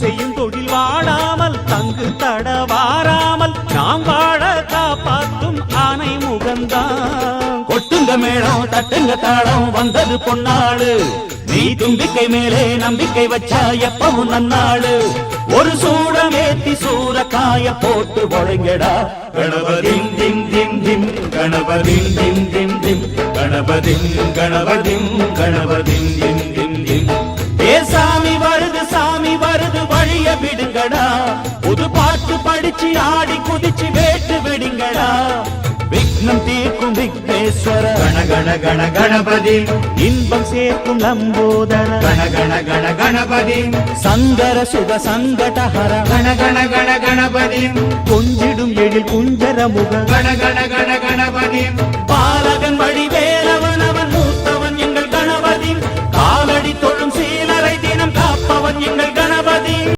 செய்யும் தொழில் வாடாமல் தங்கு தடவாராமல் நாம் வாழ காப்பாற்றும் ஆனை முகந்தான். கொட்டுங்க மேளம் தட்டுங்க தாளம் வந்தது பொன்னாடு, நீ தும்பிக்கை மேலே நம்பிக்கை வச்சா எப்பவும் நன்னாடு. ஒரு சூடமேத்தி சூரக்காய போட்டு ஒழுங்கடா. கணபதிம் திம் திம் திம் கணபதிம் திம் திம் திம் கணபதிம் கணபதிம் கணபதிம் திம் திம் திம். ஏ சாமி வருது வழிய விடுங்கடா. புது பாட்டு படிச்சு ஆடி குதிச்சு வேட்டு வெடிங்கடா. விக்னம் தீர்க்கும் விக்னேஸ்வர கண கண கண கணபதி, இன்பம் சேர்க்கும் லம்போதர கண கண கண கணபதி, சங்கர சுக சங்கடஹர கண கண கண கணபதி, கொஞ்சிடும் எழில் குஞ்சர முக கண கண கண கணபதி, பாலகன் வடிவேலவன் அவன் மூத்தவன் எங்கள் கணபதி. காலடி தொழும் சீலரை தினம் காப்பவன் எங்கள் கணபதி.